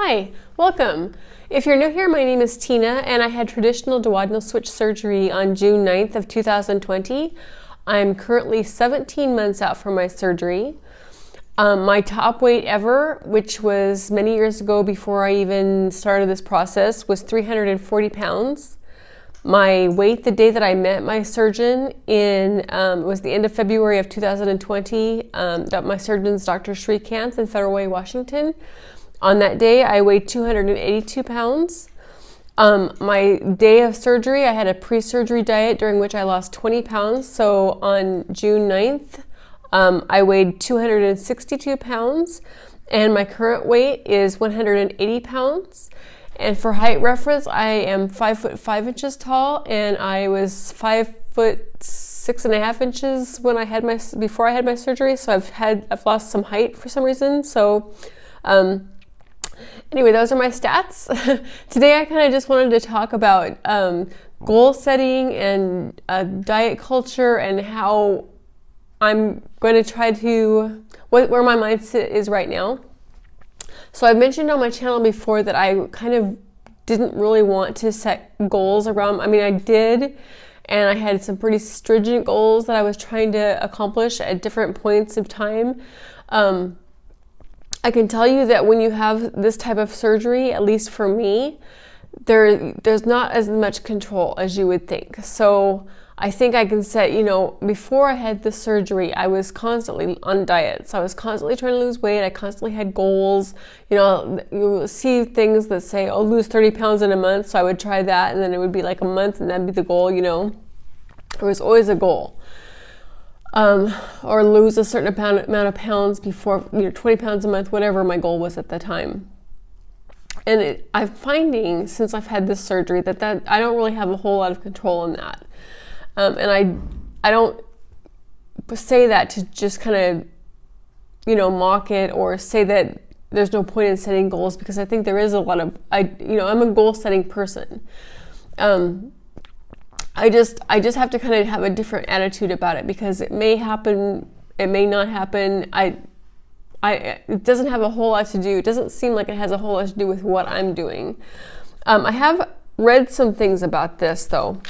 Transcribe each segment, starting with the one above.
Hi, welcome. If you're new here, my name is Tina and I had traditional duodenal switch surgery on June 9th of 2020. I'm currently 17 months out from my surgery. My top weight ever, which was many years ago before I even started this process, was 340 pounds. My weight the day that I met my surgeon was the end of February of 2020. My surgeon's Dr. Srikanth in Federal Way, Washington. On that day, I weighed 282 pounds. My day of surgery, I had a pre-surgery diet during which I lost 20 pounds. So on June 9th, I weighed 262 pounds, and my current weight is 180 pounds. And for height reference, I am 5'5" tall, and I was 5'6.5" when before I had my surgery. So I've lost some height for some reason. So anyway, those are my stats. Today I kind of just wanted to talk about goal setting and diet culture and how I'm going to try to, where my mindset is right now. So I've mentioned on my channel before that I kind of didn't really want to set goals around, I did, and I had some pretty stringent goals that I was trying to accomplish at different points of time. I can tell you that when you have this type of surgery, at least for me, there's not as much control as you would think. So I think I can set, before I had the surgery, I was constantly on diets. I was constantly trying to lose weight. I constantly had goals. You see things that say, oh, lose 30 pounds in a month. So I would try that, and then it would be like a month, and that'd be the goal, There was always a goal. Or lose a certain amount of pounds before, 20 pounds a month, whatever my goal was at the time. And I'm finding, since I've had this surgery, that I don't really have a whole lot of control in that. And I don't say that to just kind of, mock it or say that there's no point in setting goals, because I think there is a lot of, I'm a goal setting person. I just have to kind of have a different attitude about it, because it may happen, it may not happen. It doesn't have a whole lot to do. It doesn't seem like it has a whole lot to do with what I'm doing. I have read some things about this though.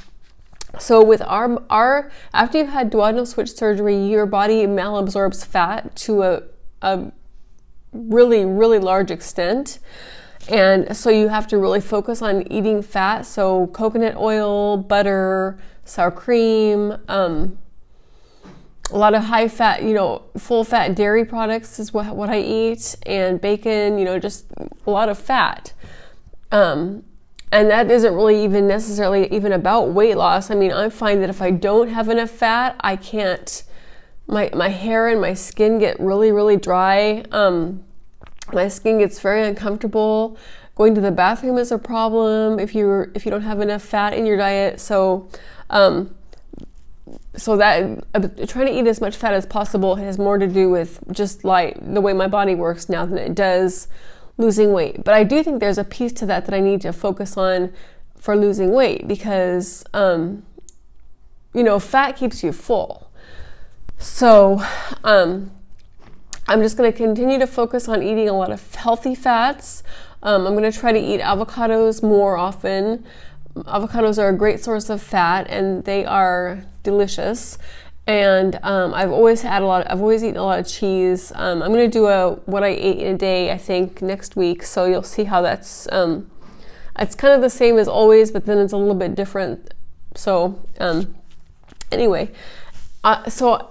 So with after you've had duodenal switch surgery, your body malabsorbs fat to a really, really large extent. And so you have to really focus on eating fat. So coconut oil, butter, sour cream, a lot of high fat, full fat dairy products is what I eat, and bacon, just a lot of fat. And that isn't really even necessarily even about weight loss. I find that if I don't have enough fat, I can't, my hair and my skin get really, really dry. My skin gets very uncomfortable. Going to the bathroom is a problem if you don't have enough fat in your diet. So trying to eat as much fat as possible has more to do with just like the way my body works now than it does losing weight. But I do think there's a piece to that I need to focus on for losing weight, because fat keeps you full. So I'm just going to continue to focus on eating a lot of healthy fats. I'm going to try to eat avocados more often. Avocados are a great source of fat, and they are delicious. And I've always eaten a lot of cheese. I'm going to do what I ate in a day, I think, next week. So you'll see how that's, it's kind of the same as always, but then it's a little bit different. So anyway, so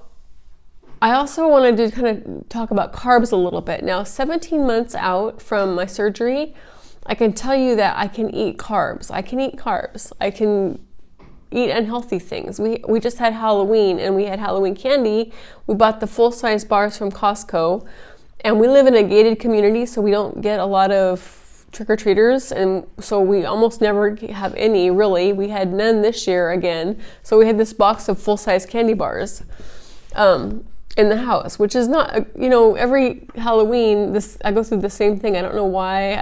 I also wanted to kind of talk about carbs a little bit. Now, 17 months out from my surgery, I can tell you that I can eat carbs. I can eat unhealthy things. We just had Halloween, and we had Halloween candy. We bought the full-size bars from Costco, and we live in a gated community, so we don't get a lot of trick-or-treaters, and so we almost never have any, really. We had none this year again, so we had this box of full-size candy bars in the house, which is not, every Halloween, I go through the same thing. I don't know why.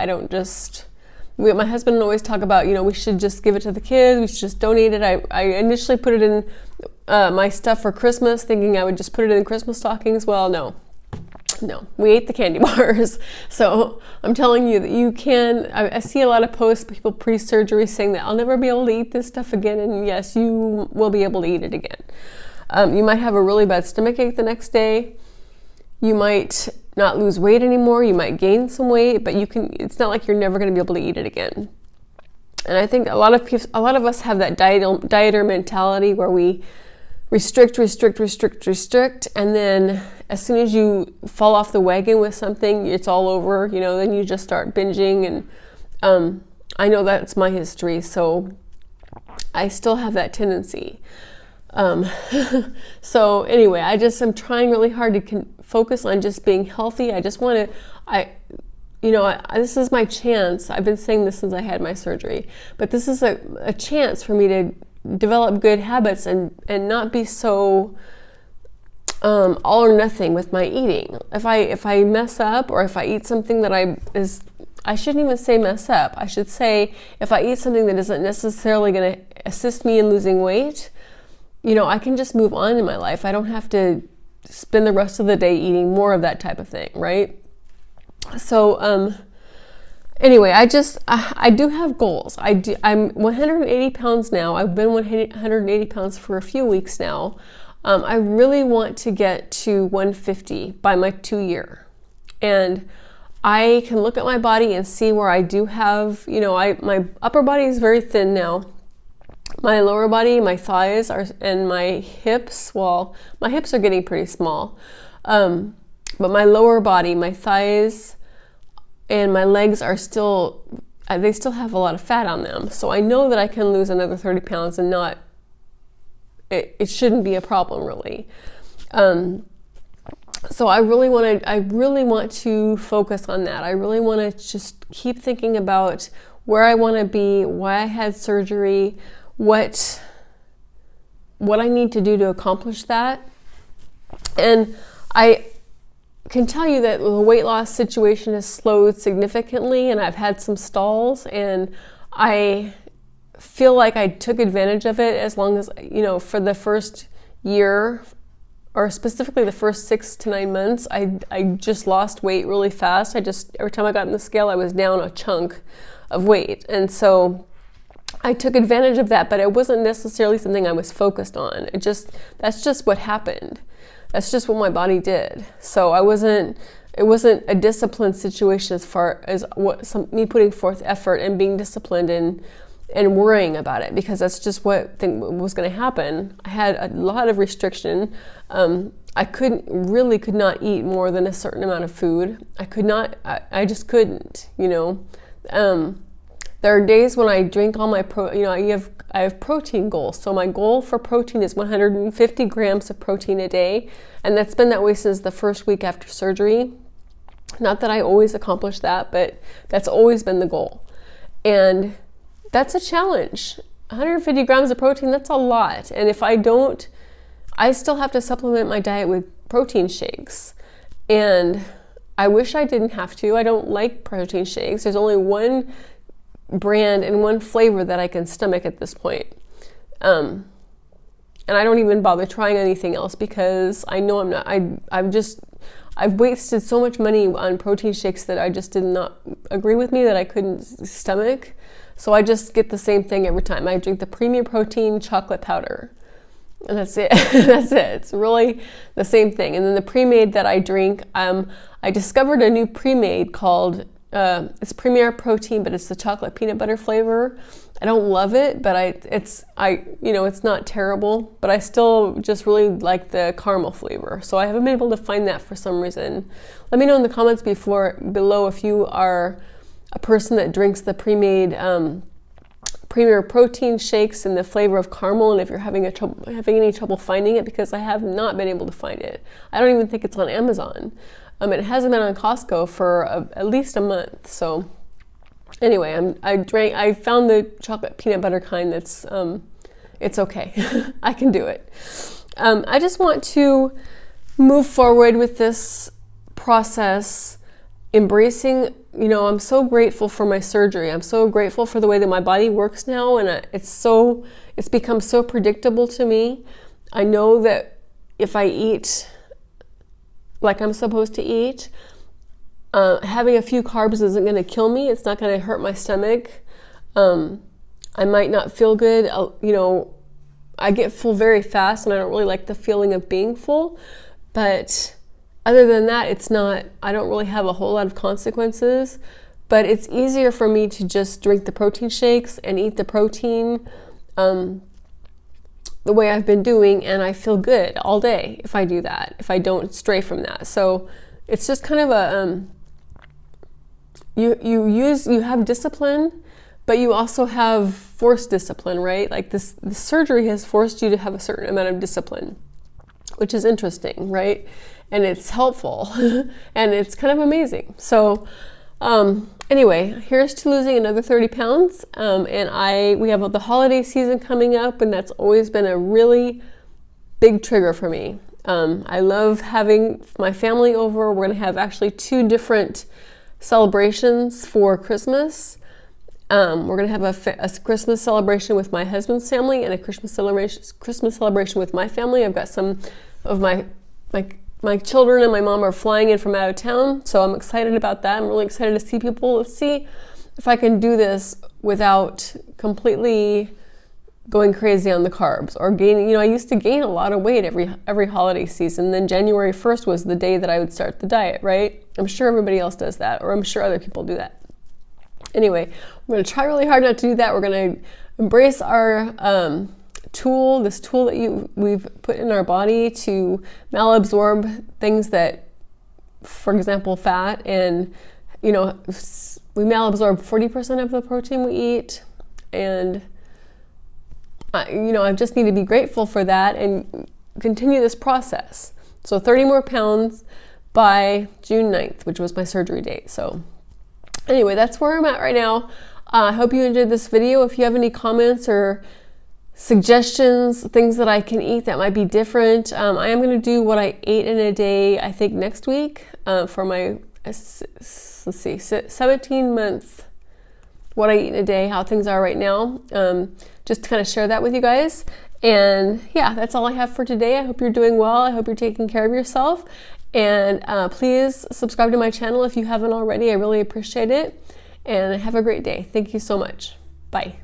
My husband would always talk about, we should just give it to the kids. We should just donate it. I initially put it in my stuff for Christmas, thinking I would just put it in Christmas stockings. Well, no. No, we ate the candy bars. So I'm telling you that you can, I see a lot of posts, people pre-surgery saying that I'll never be able to eat this stuff again. And yes, you will be able to eat it again. You might have a really bad stomach ache the next day. You might not lose weight anymore. You might gain some weight, but it's not like you're never going to be able to eat it again. And I think a lot of us have that dieter mentality where we restrict, and then as soon as you fall off the wagon with something, it's all over, then you just start binging. And I know that's my history, so I still have that tendency. So anyway, I'm trying really hard to focus on just being healthy. I just want to, this is my chance. I've been saying this since I had my surgery, but this is a chance for me to develop good habits and not be so all or nothing with my eating. If I mess up, or if I eat something that I shouldn't even say mess up. I should say if I eat something that isn't necessarily going to assist me in losing weight, I can just move on in my life. I don't have to spend the rest of the day eating more of that type of thing, right? So anyway, I do have goals. I'm 180 pounds now. I've been 180 pounds for a few weeks now. I really want to get to 150 by my 2-year. And I can look at my body and see where I do have, my upper body is very thin now. My lower body, my thighs and my hips, well, my hips are getting pretty small. But my lower body, my thighs and my legs are they still have a lot of fat on them. So I know that I can lose another 30 pounds and it shouldn't be a problem really. So I really want to focus on that. I really want to just keep thinking about where I want to be, why I had surgery, what I need to do to accomplish that. And I can tell you that the weight loss situation has slowed significantly, and I've had some stalls, and I feel like I took advantage of it as long as, for the first year, or specifically the first 6 to 9 months, I just lost weight really fast. Every time I got on the scale, I was down a chunk of weight. And so I took advantage of that, but it wasn't necessarily something I was focused on. That's just what happened. That's just what my body did. So it wasn't a disciplined situation as far as me putting forth effort and being disciplined and worrying about it, because that's just what was going to happen. I had a lot of restriction. I could not eat more than a certain amount of food. I just couldn't, There are days when I drink all my I have protein goals. So my goal for protein is 150 grams of protein a day. And that's been that way since the first week after surgery. Not that I always accomplish that, but that's always been the goal. And that's a challenge. 150 grams of protein, that's a lot. And if I don't, I still have to supplement my diet with protein shakes. And I wish I didn't have to. I don't like protein shakes. There's only one brand and one flavor that I can stomach at this point. And I don't even bother trying anything else because I know I'm not, I've wasted so much money on protein shakes that I just did not agree with me, that I couldn't stomach. So I just get the same thing every time. I drink the premium protein chocolate powder. And that's it. That's it. It's really the same thing. And then the pre-made that I drink, I discovered a new pre-made called, it's Premier Protein, but it's the chocolate peanut butter flavor. I don't love it, but it's not terrible, but I still just really like the caramel flavor. So I haven't been able to find that for some reason. Let me know in the comments below if you are a person that drinks the pre-made Premier Protein shakes in the flavor of caramel, and if you're having any trouble finding it, because I have not been able to find it. I don't even think it's on Amazon. It hasn't been on Costco for at least a month. So anyway, I found the chocolate peanut butter kind that's, it's okay. I can do it. I just want to move forward with this process, embracing, I'm so grateful for my surgery. I'm so grateful for the way that my body works now, and it's become so predictable to me. I know that if I eat like I'm supposed to eat. Having a few carbs isn't going to kill me. It's not going to hurt my stomach. I might not feel good. You know, I get full very fast and I don't really like the feeling of being full. But other than that, I don't really have a whole lot of consequences. But it's easier for me to just drink the protein shakes and eat the protein the way I've been doing, and I feel good all day if I do that, if I don't stray from that. So it's just kind of a you have discipline, but you also have forced discipline, right? Like the surgery has forced you to have a certain amount of discipline, which is interesting, right? And it's helpful and it's kind of amazing. So anyway, here's to losing another 30 pounds. And we have the holiday season coming up, and that's always been a really big trigger for me. I love having my family over. We're going to have actually 2 different celebrations for Christmas. We're going to have a Christmas celebration with my husband's family and a Christmas celebration with my family. I've got some of my children and my mom are flying in from out of town, so I'm excited about that. I'm really excited to see people. Let's see if I can do this without completely going crazy on the carbs or gaining. You know, I used to gain a lot of weight every holiday season. Then January 1st was the day that I would start the diet, right? I'm sure everybody else does that, or I'm sure other people do that. Anyway, I'm going to try really hard not to do that. We're going to embrace our this tool that we've put in our body to malabsorb things that, for example, fat, and you know, we malabsorb 40% of the protein we eat, and you know, I just need to be grateful for that and continue this process. So 30 more pounds by June 9th, which was my surgery date. So anyway, that's where I'm at right now. I hope you enjoyed this video. If you have any comments or suggestions, things that I can eat that might be different, I am going to do what I ate in a day, I think next week, for my, let's see, 17-month, what I eat in a day, how things are right now, just to kind of share that with you guys. And yeah, that's all I have for today. I hope you're doing well. I hope you're taking care of yourself. And please subscribe to my channel if you haven't already. I really appreciate it. And have a great day. Thank you so much. Bye.